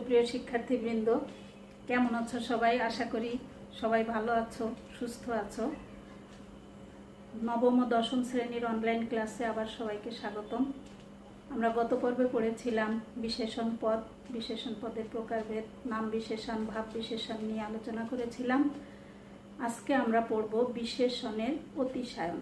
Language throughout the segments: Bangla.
সুপ্রিয় শিক্ষার্থীবৃন্দ, কেমন আছো সবাই? আশা করি সবাই ভালো আছো, সুস্থ আছো। নবম ও দশম শ্রেণীর অনলাইন ক্লাসে আবার সবাইকে স্বাগতম। আমরা গত পর্বে পড়েছিলাম বিশেষণ পদ, বিশেষণ পদের প্রকারভেদ, নাম বিশেষণ, ভাব বিশেষণ নিয়ে আলোচনা করেছিলাম। আজকে আমরা পড়ব বিশেষণের অতিশায়ন।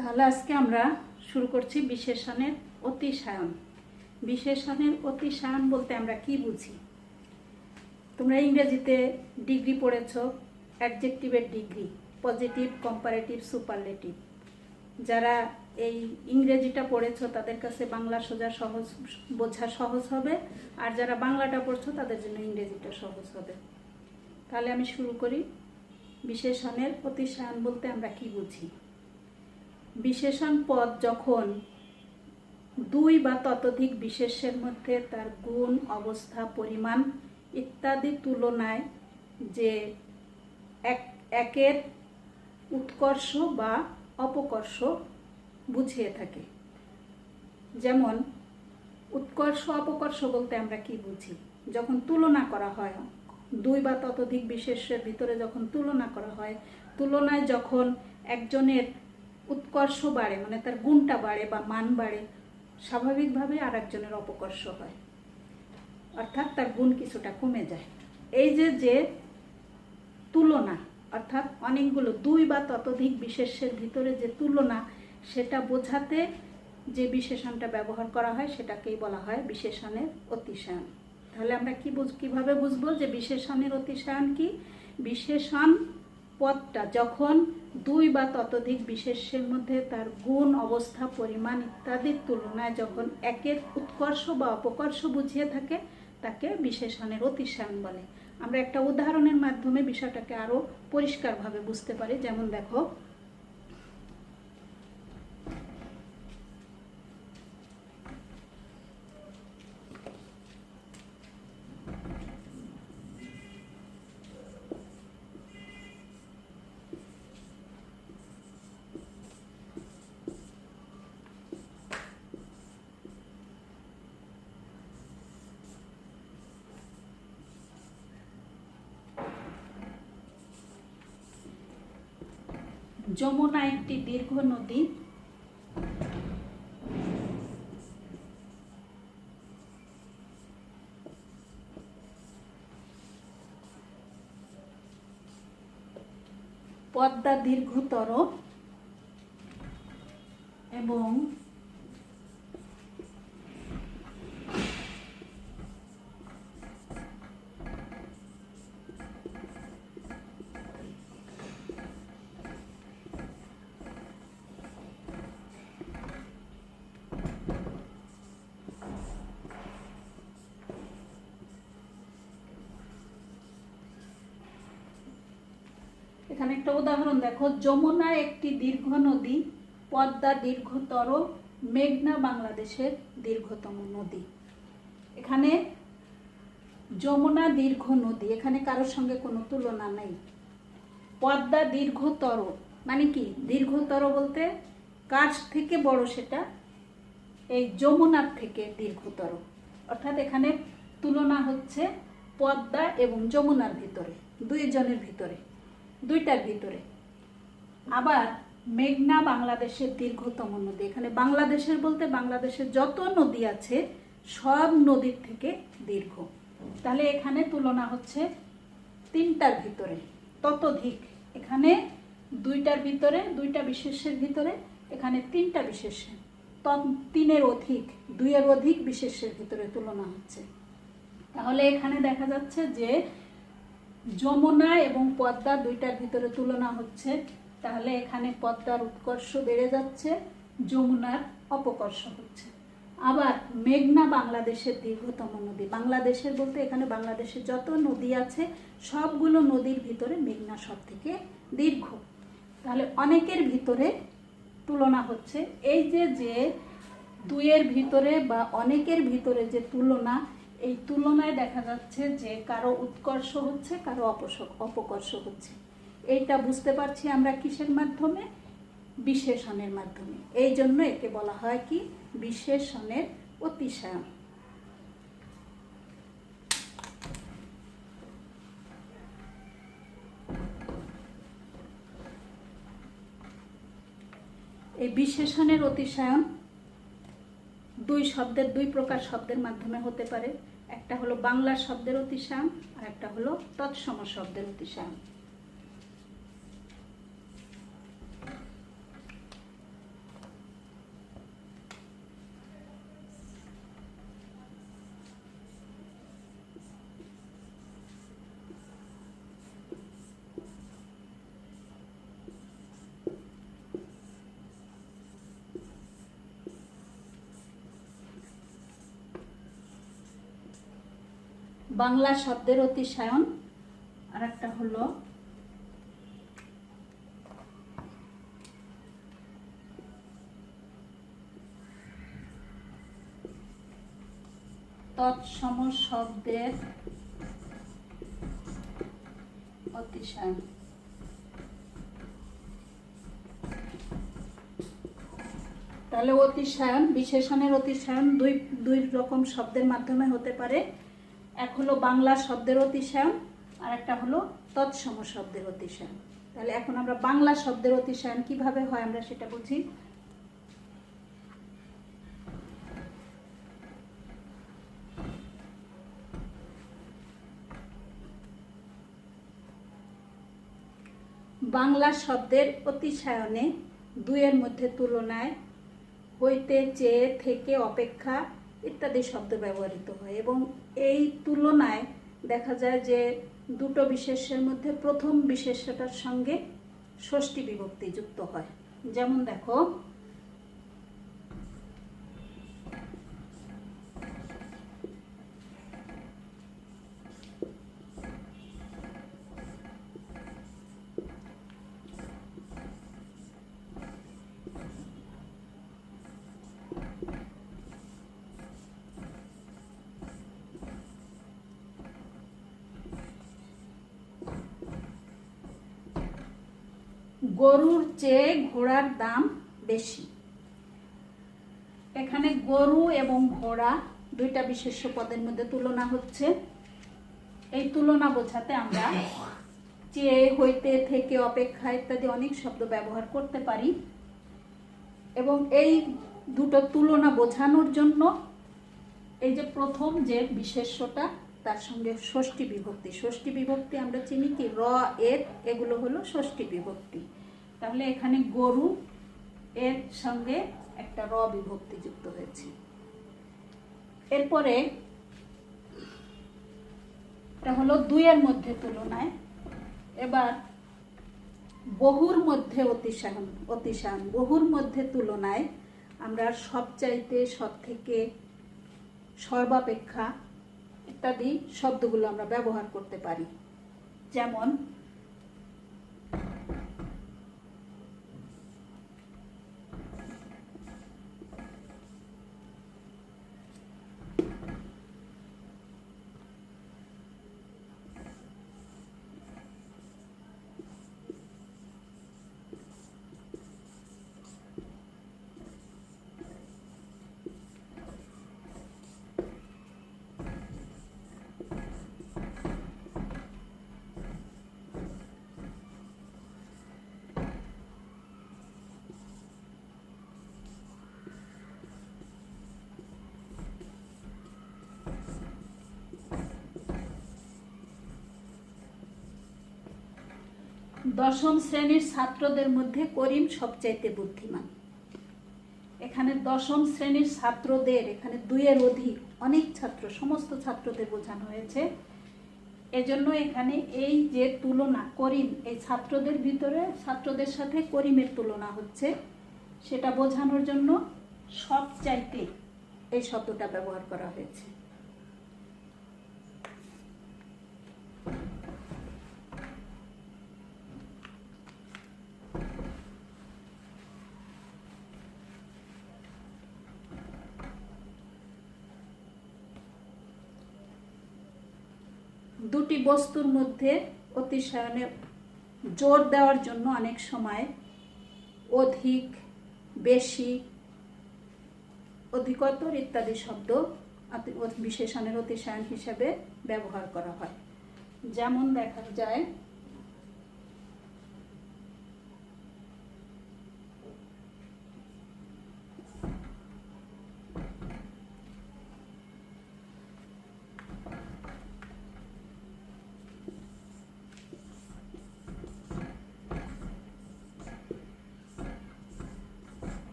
তাহলে আজকে আমরা শুরু করছি বিশেষণের অতিশায়ন। বিশেষণের অতিশায়ন বলতে আমরা কি বুঝি? তোমরা ইংরেজিতে ডিগ্রি পড়েছো, অ্যাডজেক্টিভের ডিগ্রি, পজিটিভ, কম্পারেটিভ, সুপারলেটিভ। যারা এই ইংরেজিটা পড়েছো তাদের কাছে বাংলা সোজা সহজ, বোঝা সহজ হবে, আর যারা বাংলাটা পড়ছো তাদের জন্য ইংরেজিটা সহজ হবে। তাহলে আমি শুরু করি। বিশেষণের অতিশায়ন বলতে আমরা কি বুঝি? বিশেষণ পদ যখন দুই বা ততোধিক বিশেষ্যের মধ্যে তার গুণ, অবস্থা, পরিমাণ ইত্যাদি তুলনায় যে একের উৎকর্ষ বা অপকর্ষ বুঝিয়ে থাকে। যেমন উৎকর্ষ, অপকর্ষ বলতে আমরা কি বুঝি? যখন তুলনা করা হয়, দুই বা ততোধিক বিশেষ্যের ভিতরে যখন তুলনা করা হয়, তুলনায় যখন একজনের উৎকর্ষ বাড়ে, মানে তার গুণটা বাড়ে বা মান বাড়ে, স্বাভাবিকভাবে আর একজনের অপকর্ষ হয়, অর্থাৎ তার গুণ কিছুটা কমে যায়। এই যে তুলনা, অর্থাৎ অনেকগুলো দুই বা ততোধিক বিশেষ্যের ভিতরে যে তুলনা, সেটা বোঝাতে যে বিশেষণটা ব্যবহার করা হয় সেটাকেই বলা হয় বিশেষণের অতিশায়ন। তাহলে আমরা কিভাবে বুঝবো যে বিশেষণের অতিশায়ন কি? বিশেষণ পদটা যখন দুই বা ততোধিক বিশেষ্যের মধ্যে তার গুণ, অবস্থা, পরিমাণ ইত্যাদির তুলনায় যখন একের উৎকর্ষ বা অপকর্ষ বুঝিয়ে থাকে, তাকে বিশেষণের অতিশায়ন বলে। আমরা একটা উদাহরণের মাধ্যমে বিষয়টাকে আরো পরিষ্কারভাবে বুঝতে পারি। যেমন দেখো, যমুনা একটি দীর্ঘ নদী, পদ্মা দীর্ঘতর এবং এখানে একটা উদাহরণ দেখো, যমুনা একটি দীর্ঘ নদী, পদ্মা দীর্ঘতর, মেঘনা বাংলাদেশের দীর্ঘতম নদী। এখানে যমুনা দীর্ঘ নদী, এখানে কারোর সঙ্গে কোনো তুলনা নেই। পদ্মা দীর্ঘতর মানে কি? দীর্ঘতর বলতে কার থেকে বড় সেটা? এই যমুনার থেকে দীর্ঘতর, অর্থাৎ এখানে তুলনা হচ্ছে পদ্মা এবং যমুনার ভিতরে, দুইজনের ভিতরে, দুইটার ভিতরে। আবার মেঘনা বাংলাদেশের দীর্ঘতম নদী, এখানে বাংলাদেশের বলতে বাংলাদেশের যত নদী আছে সব নদীর থেকে দীর্ঘ। তাহলে এখানে তুলনা হচ্ছে তিনটার ভিতরে, ততোধিক। এখানে দুইটার ভিতরে, দুইটা বিশেষ্যের ভিতরে, এখানে তিনটা বিশেষ্য, তিনের অধিক, দুইয়ের অধিক বিশেষ্যের ভিতরে তুলনা হচ্ছে। তাহলে এখানে দেখা যাচ্ছে যে যমুনা এবং পদ্মা দুইটার ভিতরে তুলনা হচ্ছে। তাহলে এখানে পদ্মার উৎকর্ষ বেড়ে যাচ্ছে, যমুনার অপকর্ষ হচ্ছে। আবার মেঘনা বাংলাদেশের দীর্ঘতম নদী, বাংলাদেশের বলতে এখানে বাংলাদেশের যত নদী আছে সবগুলো নদীর ভিতরে মেঘনা সব থেকে দীর্ঘ। তাহলে অনেকের ভিতরে তুলনা হচ্ছে। এই যে যে দুইয়ের ভিতরে বা অনেকের ভিতরে যে তুলনা, এই তুলনায় দেখা যাচ্ছে যে কারো উৎকর্ষ হচ্ছে, কারো অপকর্ষ হচ্ছে। এইটা বুঝতে পারছি আমরা কিসের মাধ্যমে? বিশেষণের মাধ্যমে। এই জন্য একে বলা হয় কি? বিশেষণের অতিশায়ন। এই বিশেষণের অতিশায়ন দুই প্রকার শব্দের মাধ্যমে হতে পারে। একটা হলো বাংলা শব্দের অতিশায়ন, আর একটা হলো তৎসম শব্দের অতিশায়ন। বাংলা শব্দের অতিশায়ন, আর একটা হলো তৎসম শব্দের অতিশায়ন। তাহলে অতিশায়ন, বিশেষণের অতিশায়ন দুই রকম শব্দের মাধ্যমে হতে পারে। এক হলো বাংলা শব্দের অতিশায়ন, আর একটা হলো তৎসম শব্দের অতিশায়ন। তাহলে এখন আমরা বাংলা শব্দের অতিশায়ন কিভাবে হয় আমরা সেটা বুঝি। বাংলা শব্দের অতিশায়নে দুইয়ের মধ্যে তুলনায়, হইতে, চেয়ে, থেকে, অপেক্ষা ইত্যাদি শব্দ ব্যবহৃত হয়। এবং এই তুলনায় দেখা যায় যে দুটো বিশেষ্যের মধ্যে প্রথম বিশেষ্যটার সঙ্গে ষষ্ঠী বিভক্তি যুক্ত হয়। যেমন দেখো, গরুর চেয়ে ঘোড়ার দাম বেশি। এখানে গরু এবং ঘোড়া দুইটা বিশেষ্য পদের মধ্যে তুলনা হচ্ছে। এই তুলনা বোঝাতে আমরা চেয়ে, হইতে, থেকে, অপেক্ষা ইত্যাদি অনেক শব্দ ব্যবহার করতে পারি। এবং এই দুটো তুলনা বোঝানোর জন্য এই যে প্রথম যে বিশেষ্যটা, তার সঙ্গে ষষ্ঠী বিভক্তি আমরা চিনি কি? র, এর, এগুলো হলো ষষ্ঠী বিভক্তি। তাহলে এখানে গরু এর সঙ্গে একটা র বিভক্তি যুক্ত হয়েছে। এরপরে এটা হলো দুইয়ের মধ্যে তুলনায়। এবার বহুর মধ্যে অতিশায়ন। বহুর মধ্যে তুলনায় আমরা সবচাইতে, সব থেকে, সর্বাপেক্ষা ইত্যাদি শব্দগুলো আমরা ব্যবহার করতে পারি। যেমন দশম শ্রেণীর ছাত্রদের মধ্যে করিম সবচাইতে বুদ্ধিমান। এখানে দশম শ্রেণীর ছাত্রদের, এখানে দুইয়ের অধিক, অনেক ছাত্র, সমস্ত ছাত্রদের বোঝানো হয়েছে। এজন্য এখানে এই যে তুলনা করিম, এই ছাত্রদের ভিতরে ছাত্রদের সাথে করিমের তুলনা হচ্ছে, সেটা বোঝানোর জন্য সবচাইতে এই শব্দটা ব্যবহার করা হয়েছে। দুটি বস্তুর মধ্যে অতিশয়নে জোর দেওয়ার জন্য অনেক সময় অধিক, বেশি, অধিকতর ইত্যাদি শব্দ বিশেষণের অতিশায়ন হিসাবে ব্যবহার করা হয়। যেমন দেখা যায়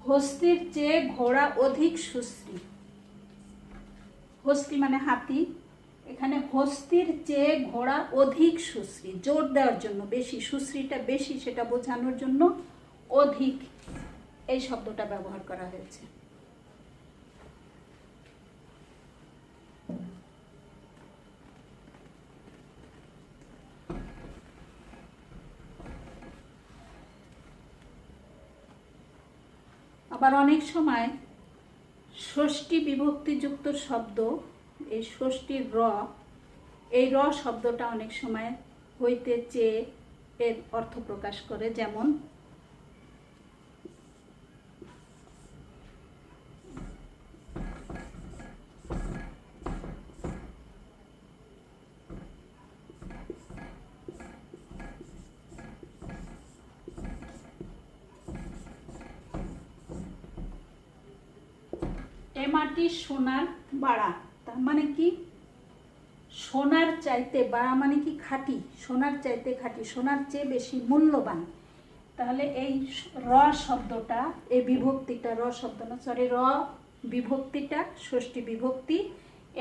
হস্তির চেয়ে ঘোড়া অধিক সুশ্রী। হস্তি মানে হাতি, এখানে হস্তির চেয়ে ঘোড়া অধিক সুশ্রী, জোর দেওয়ার জন্য, বেশি, সুশ্রীটা বেশি সেটা বোঝানোর জন্য অধিক এই শব্দটা ব্যবহার করা হয়েছে। আবার অনেক সময় ষষ্ঠী বিভক্তিযুক্ত শব্দ, এই ষষ্ঠীর এই শব্দটা অনেক সময় হইতে চেয়ে এর অর্থ প্রকাশ করে। যেমন মাটি সোনার বাড়া, তার মানে কি সোনার চাইতে, বাড়া মানে কি খাঁটি, সোনার চাইতে খাঁটি, সোনার চেয়ে বেশি মূল্যবান। তাহলে এই শব্দটা, এই বিভক্তিটা, শব্দ না, সরি, বিভক্তিটা ষষ্ঠী বিভক্তি,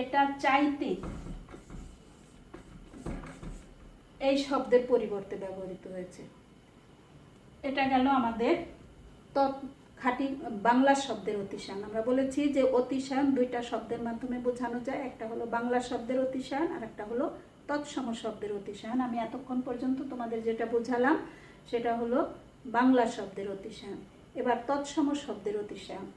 এটা চাইতে এই শব্দের পরিবর্তে ব্যবহৃত হয়েছে। এটা গেল আমাদের খাঁটি বাংলা শব্দের অতিশায়ন। আমরা বলেছি যে অতিশায়ন দুইটা শব্দের মাধ্যমে বোঝানো যায়, একটা হলো বাংলা শব্দের অতিশায়ন আর একটা হলো তৎসম শব্দের অতিশায়ন। আমি এতক্ষণ পর্যন্ত তোমাদের যেটা বোঝালাম সেটা হলো বাংলা শব্দের অতিশায়ন। এবার তৎসম শব্দের অতিশায়ন।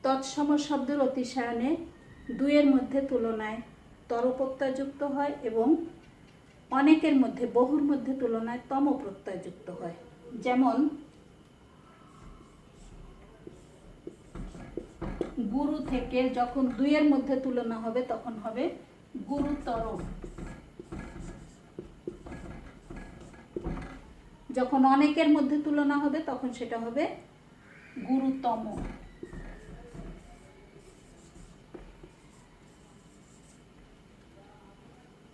তৎসম শব্দের অতিশায়নে দুইয়ের মধ্যে তুলনায় তর প্রত্যয়যুক্ত হয় এবং অনেকের মধ্যে, বহুর মধ্যে তুলনায় তম প্রত্যয়যুক্ত হয়। যেমন গুরু থেকে যখন দুইয়ের মধ্যে তুলনা হবে তখন হবে গুরুতর, যখন অনেকের মধ্যে তুলনা হবে তখন সেটা হবে গুরুতম।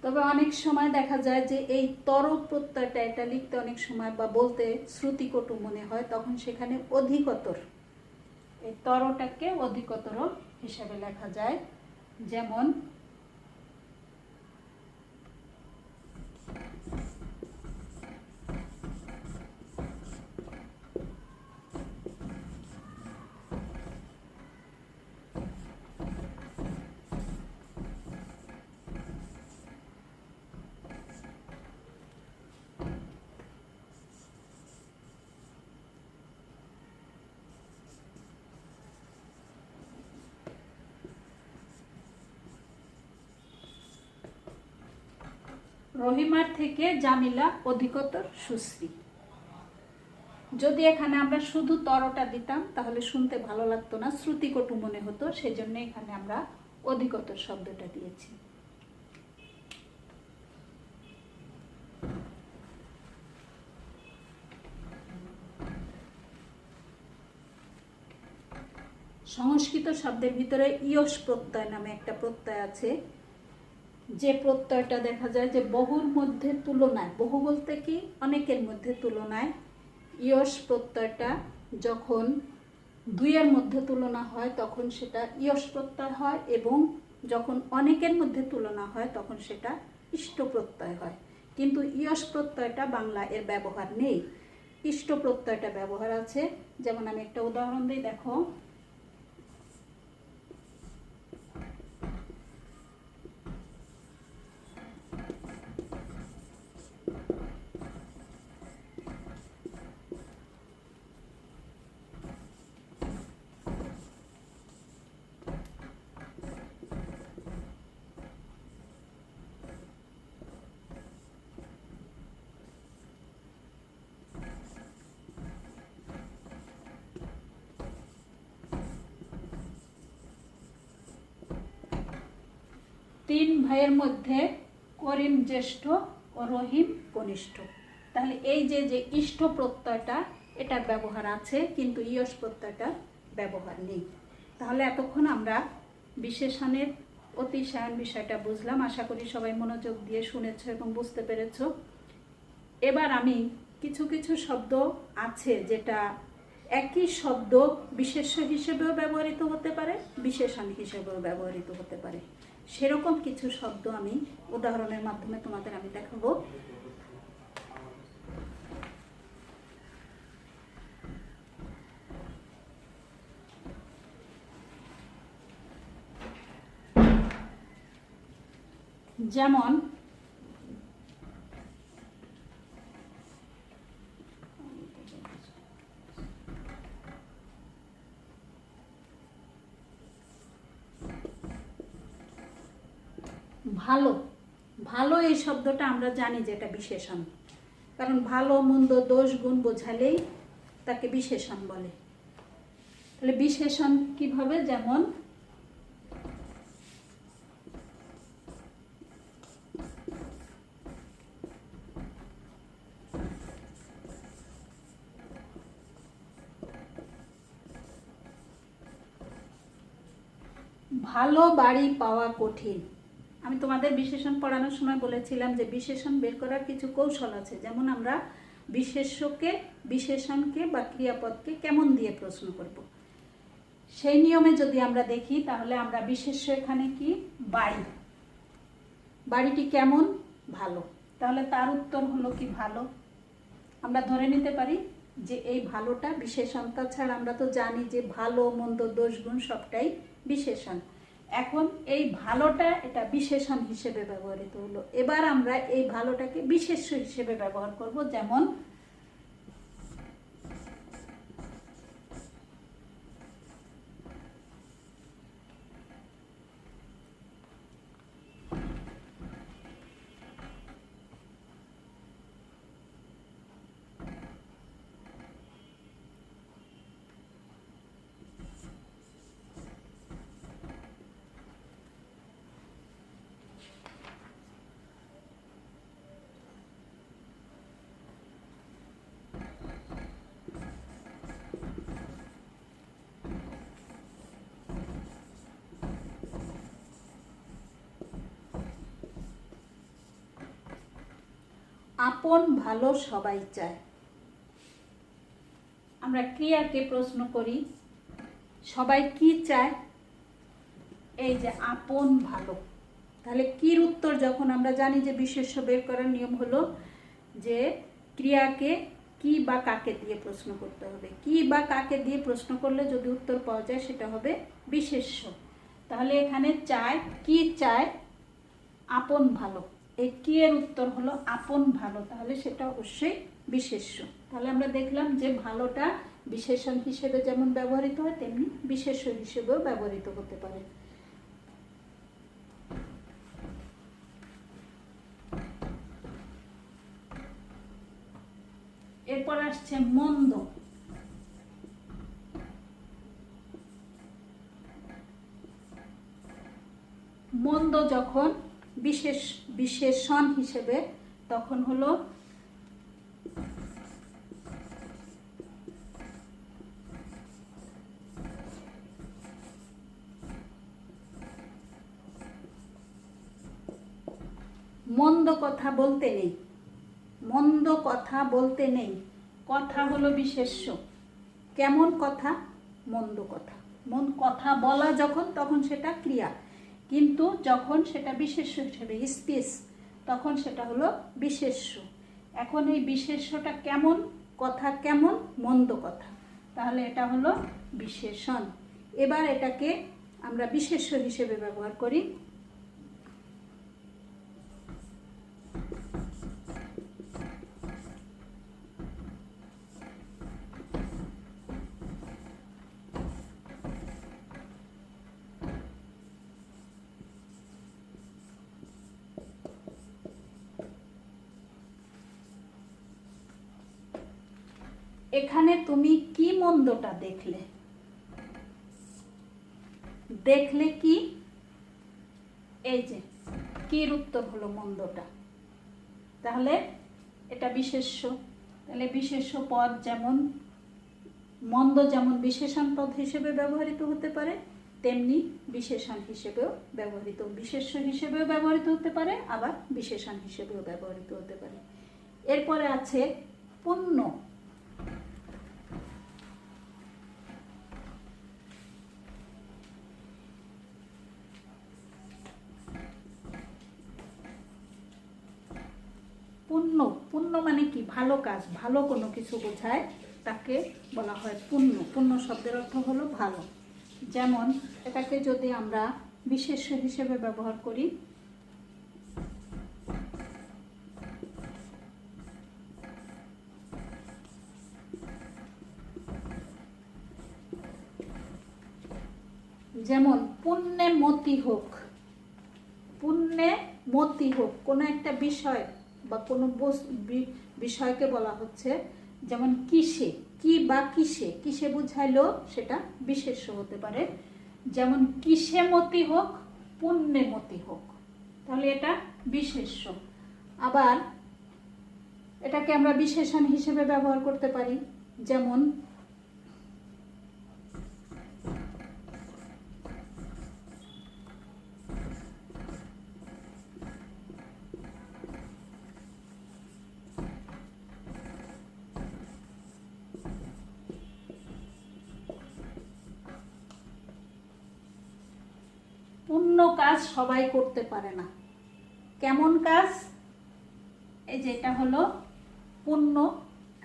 তবে অনেক সময় দেখা যায় যে এই তর প্রত্যয়টা, এটা লিখতে অনেক সময় বা বলতে শ্রুতিকটু মনে হয়, তখন সেখানে অধিকতর, এই তরটাকে অধিকতর হিসাবে লেখা যায়। যেমন রহিমার থেকে জামিলা অধিকতর সুশ্রী। যদি এখানে আমরা শুধু তরটা দিতাম তাহলে শুনতে ভালো লাগতো না, শ্রুতিকটু মনে হতো, সেজন্য এখানে আমরা অধিকতর শব্দটা দিয়েছি। সংস্কৃত শব্দের ভিতরে ইয়স প্রত্যয় নামে একটা প্রত্যয় আছে, যে প্রত্যয়টা দেখা যায় যে বহুর মধ্যে তুলনায়, বহু বলতে কি অনেকের মধ্যে তুলনায়, ইয়স প্রত্যয়টা যখন দুইয়ের মধ্যে তুলনা হয় তখন সেটা ইয়স প্রত্যয় হয়, এবং যখন অনেকের মধ্যে তুলনা হয় তখন সেটা ইষ্ট প্রত্যয় হয়। কিন্তু ইয়স প্রত্যয়টা বাংলা এর ব্যবহার নেই, ইষ্ট প্রত্যয়টা ব্যবহার আছে। যেমন আমি একটা উদাহরণ দিই, দেখো, তিন ভাইয়ের মধ্যে করিম জ্যেষ্ঠ ও রহিম কনিষ্ঠ। তাহলে এই যে যে ইষ্ট প্রত্যয়টা এটার ব্যবহার আছে, কিন্তু ইয়স প্রত্যয়টা ব্যবহার নেই। তাহলে এতক্ষণ আমরা বিশেষণের অতিশায়ন বিষয়টা বুঝলাম। আশা করি সবাই মনোযোগ দিয়ে শুনেছ এবং বুঝতে পেরেছ। এবার আমি কিছু কিছু শব্দ আছে যেটা একই শব্দ বিশেষ্য হিসেবেও ব্যবহৃত হতে পারে, বিশেষণ হিসেবেও ব্যবহৃত হতে পারে, সেরকম কিছু শব্দ আমি উদাহরণের মাধ্যমে তোমাদের আমি দেখাবো। যেমন ভালো, ভালো এই শব্দটা আমরা জানি যে এটা বিশেষণ, কারণ ভালো মন্দ দোষ গুণ বোঝালেই তাকে বিশেষণ বলে। তাহলে বিশেষণ কিভাবে, যেমন ভালো বাড়ি পাওয়া কঠিন। আমি তোমাদের বিশেষণ পড়ানোর সময় বলেছিলাম যে বিশেষণ বের করার কিছু কৌশল আছে। যেমন আমরা বিশেষ্যকে, বিশেষণকে বা ক্রিয়াপদকে কেমন দিয়ে প্রশ্ন করব, সেই নিয়মে যদি আমরা দেখি তাহলে আমরা বিশেষ্য এখানে কি, বাড়ি, বাড়িটি কেমন, ভালো, তাহলে তার উত্তর হলো কি ভালো। আমরা ধরে নিতে পারি যে এই ভালোটা বিশেষণ। তাছাড়া আমরা তো জানি যে ভালো মন্দ দোষ গুণ সবটাই বিশেষণ। এখন এই ভালোটা এটা বিশেষণ হিসেবে ব্যবহৃত হলো। এবার আমরা এই ভালোটাকে বিশেষ্য হিসেবে ব্যবহার করব। যেমন আপন ভালো সবাই চায়। আমরা ক্রিয়াকে প্রশ্ন করি সবাই কি চায়, এই যে আপন ভালো। তাহলে কির উত্তর যখন আমরা জানি যে বিশেষ্য বের করার নিয়ম হলো যে ক্রিয়াকে কি বা কাকে দিয়ে প্রশ্ন করতে হবে। কি বা কাকে দিয়ে প্রশ্ন করলে যদি উত্তর পাওয়া যায় সেটা হবে বিশেষ্য। তাহলে এখানে চায়, কি চায়, আপন ভালো, এই কি এর উত্তর হলো আপন ভালো, তাহলে সেটা অবশ্যই বিশেষ্য। তাহলে আমরা দেখলাম যে ভালোটা বিশেষণ হিসেবে যেমন ব্যবহৃত হয় তেমনি বিশেষ্য হিসেবেও ব্যবহৃত হতে পারে। এরপর আসছে মন্দ। মন্দ যখন বিশেষণ হিসেবে তখন হলো মন্দ কথা বলতে নেই, মন্দ কথা বলতে নেই, কথা হলো বিশেষ্য। কেমন কথা, মন্দ কথা। মন কথা বলা যখন তখন সেটা ক্রিয়া, কিন্তু যখন সেটা বিশেষ্য হিসেবে স্পিচ তখন সেটা হলো বিশেষ্য। এখন এই বিশেষ্যটা কেমন, কথা কেমন, মন্দ কথা, তাহলে এটা হলো বিশেষণ। এবার এটাকে আমরা বিশেষ্য হিসেবে ব্যবহার করি। এখানে তুমি কি মন্দটা দেখলে? দেখলে কি, এই যে কির উত্তর হলো মন্দটা, তাহলে এটা বিশেষ্য। তাহলে বিশেষ্য পদ যেমন মন্দ যেমন বিশেষণ পদ হিসেবে ব্যবহৃত হতে পারে, তেমনি বিশেষণ হিসেবেও ব্যবহৃত, বিশেষ্য হিসেবেও ব্যবহৃত হতে পারে, আবার বিশেষণ হিসেবেও ব্যবহৃত হতে পারে। এরপরে আছে পূর্ণ। পুণ্য, পুণ্য মানে কি? ভালো কাজ, ভালো কোনো কিছু বোঝায় তাকে বলা হয় পুণ্য। পুণ্য শব্দের অর্থ হলো ভালো। যেমন এটাকে যদি আমরা বিশেষ্য হিসেবে ব্যবহার করি, যেমন পুণ্যে মতি হোক, পুণ্যে মতি হোক, কোনো একটা বিষয় বা কোনো বিষয়কে বলা হচ্ছে। যেমন কিসে, কি বা কিসে, কিসে বুঝাইলো সেটা বিশেষ্য হতে পারে। যেমন কিসে মতি হোক, পুণ্যে মতি হোক, তাহলে এটা বিশেষ্য। আবার এটাকে আমরা বিশেষণ হিসেবে ব্যবহার করতে পারি। যেমন পুণ্য কাজ সবাই করতে পারে না। কেমন কাজ? এই যে এটা হলো পুণ্য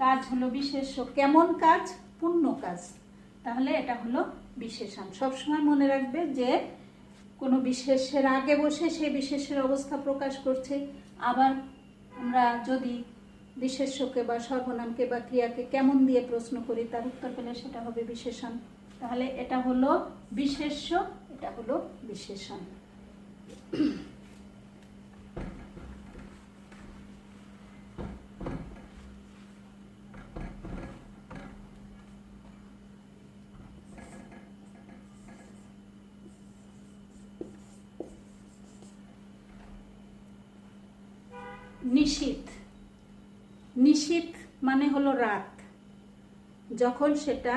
কাজ, হলো বিশেষ্য। কেমন কাজ? পুণ্য কাজ, তাহলে এটা হলো বিশেষণ। সবসময় মনে রাখবে যে কোনো বিশেষ্যের আগে বসে সেই বিশেষ্যের অবস্থা প্রকাশ করছে। আবার আমরা যদি বিশেষ্যকে বা সর্বনামকে বা ক্রিয়াকে কেমন দিয়ে প্রশ্ন করি, তার উত্তর পেলে সেটা হবে বিশেষণ। তাহলে এটা হলো বিশেষ্য, এটা হলো বিশেষণ। নিশীথ, নিশীথ মানে হলো রাত। যখন সেটা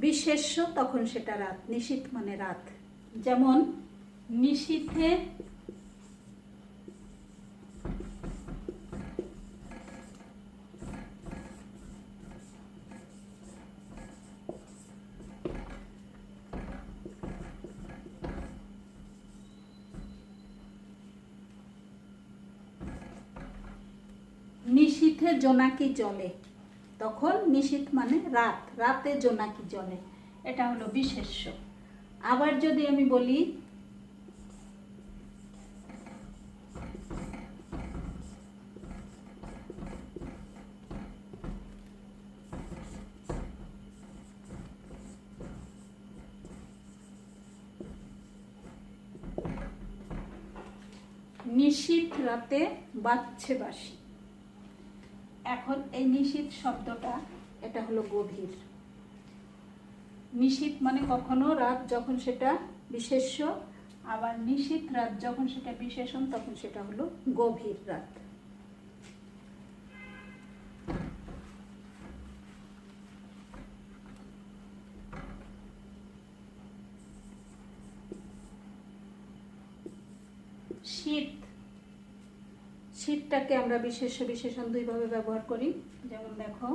বিশেষ্য তখন সেটা রাত, নিশীথ মানে রাত। যেমন নিশীথে নিশীথে জোনাকি জ্বলে, তখন নিশীথ মানে রাত, রাতে জোনাকি জ্বলে, এটা হলো বিশেষ্য। আবার যদি আমি বলি নিশীথ রাতে বাজছে বাঁশি। এখন এই নিশীথ শব্দটা এটা হলো গভীর। নিশীথ মানে কখনো রাত যখন সেটা বিশেষ্য, আবার নিশীথ রাত যখন সেটা বিশেষণ, তখন সেটা হলো গভীর রাত। শীত, শীতটাকে আমরা বিশেষ্য বিশেষণ দুইভাবে ব্যবহার করি। যেমন দেখো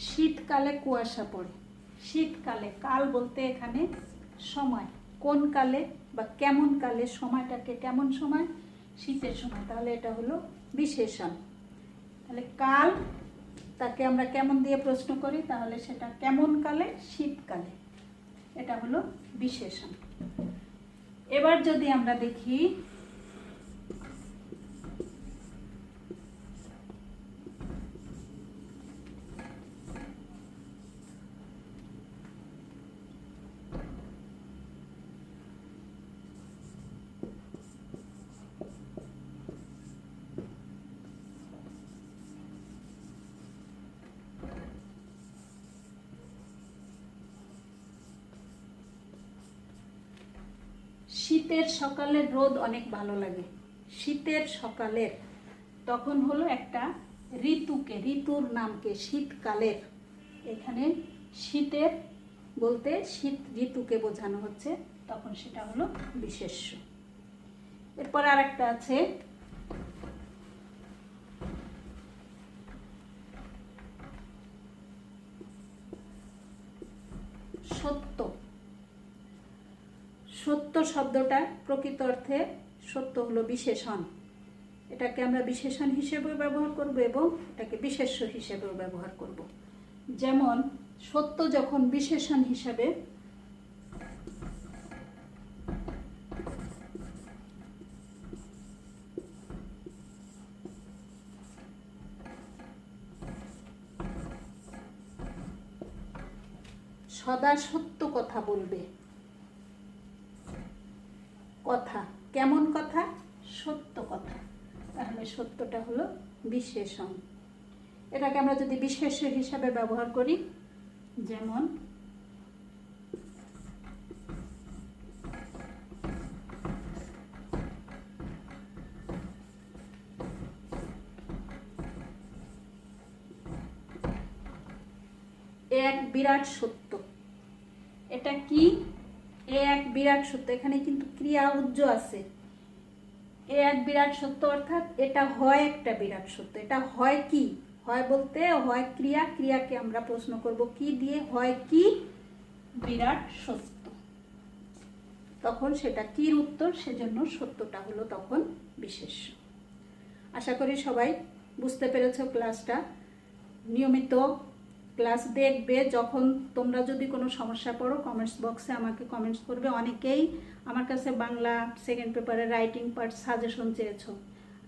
শীতকালে কুয়াশা পড়ে। শীতকালে, কাল বলতে এখানে সময়, কোন কালে বা কেমন কালে, সময়টাকে কেমন সময়, শীতের সময়, তাহলে এটা হলো বিশেষণ। তাহলে কাল তাকে আমরা কেমন দিয়ে প্রশ্ন করি, তাহলে সেটা কেমন কালে, শীতকালে, এটা হলো বিশেষণ। এবার যদি আমরা দেখি শীতের সকালের রোদ অনেক ভালো লাগে। শীতের সকালের, তখন হলো একটা ঋতুকে, ঋতুর নামকে শীতকালের, এখানে শীতের বলতে শীত ঋতুকে বোঝানো হচ্ছে, তখন সেটা হলো বিশেষ্য। এরপর আর একটা আছে সত্য। সত্য শব্দটা প্রকৃত অর্থে সত্য হলো বিশেষণ। এটাকে আমরা বিশেষণ হিসেবেও ব্যবহার করব এবং এটাকে বিশেষ্য হিসেবেও ব্যবহার করব। যেমন সত্য যখন বিশেষণ হিসাবে, সদা সত্য কথা বলবে। কথা কেমন কথা, সত্য কথা, তাহলে সত্যটা হলো বিশেষণ। এটাকে আমরা যদি বিশেষ্য হিসাবে ব্যবহার করি, যেমন এক বিরাট সত্য। এটা কি, এক বিরাট সত্য, এখানে কিন্তু ক্রিয়া উজ্জ আছে। এক বিরাট সত্য অর্থাৎ এটা হয় একটা বিরাট সত্য। এটা হয় কি, হয় বলতে হয় ক্রিয়া, ক্রিয়াকে আমরা প্রশ্ন করব কি দিয়ে, হয় কি বিরাট সত্য, তখন সেটা কির উত্তর, সেজন্য সত্যটা হলো তখন বিশেষ্য। আশা করি সবাই বুঝতে পেরেছো ক্লাসটা। নিয়মিত ক্লাস দেখবে। যখন তোমরা যদি কোনো সমস্যা পড়ো, কমেন্টস বক্সে আমাকে কমেন্টস করবে। অনেকেই আমার কাছে বাংলা সেকেন্ড পেপারের রাইটিং পার্ট সাজেশন চেয়েছো।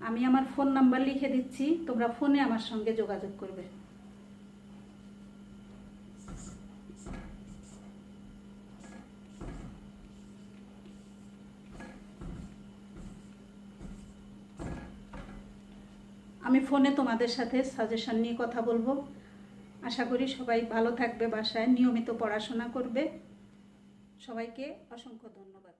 আমি আমার ফোন নাম্বার লিখে দিচ্ছি, তোমরা ফোনে আমার সঙ্গে যোগাযোগ করবে। আমি ফোনে তোমাদের সাথে সাজেশন নিয়ে কথা বলবো। আশা করি সবাই ভালো থাকবে, বাসায় নিয়মিত পড়াশোনা করবে। সবাইকে অসংখ্য ধন্যবাদ।